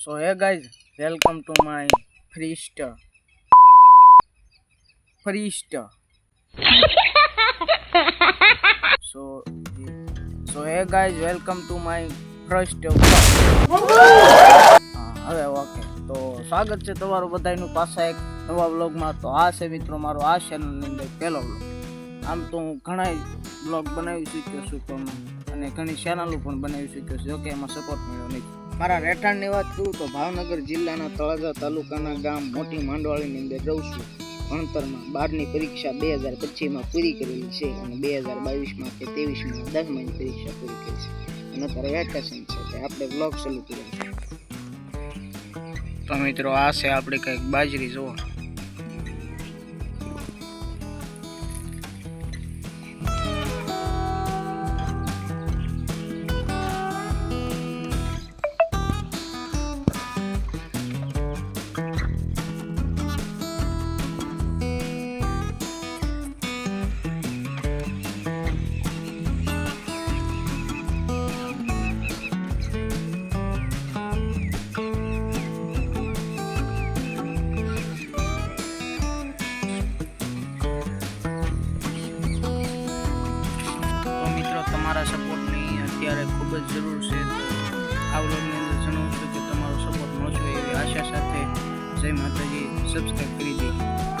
So hey guys, welcome to my freestyle. Freestyle. So hey guys, welcome to my first vlog. હવે okay તો સ્વાગત છે તમારું બધાનું પાછા એક નવા વ્લોગમાં. તો આ છે મિત્રો મારો આ ચેનલની અંદર પહેલો વ્લોગ. આમ તો હું ઘણા વ્લોગ બનાવી શક્યો છું પણ અને ઘણી ચેનલો પણ બનાવી શક્યો છું, જોકે એમાં સપોર્ટ મળ્યો નથી. મારા રહેઠાણની વાત કરું તો ભાવનગર જિલ્લાના તળાજા તાલુકાના ગામ મોટી માંડવાળીની અંદર રહું છું. ભણતરમાં 12ની પરીક્ષા 2025માં પૂરી કરેલી છે અને 2022માં કે 23માં 10માની પરીક્ષા પૂરી કરી છે અને અત્યારે વેકેશન છે એટલે આપણે વ્લોગ ચાલુ કર્યો છે. તો મિત્રો આ છે આપણે કંઈક બાજરી જુઓ. તમારા સપોર્ટની અત્યારે ખૂબ જ જરૂર છે. તો આ વ્લોગની અંદર જણાવું છું કે તમારો સપોર્ટ મળશે એવી આશા સાથે જય માતાજી. સબસ્ક્રાઈબ કરી દઈએ.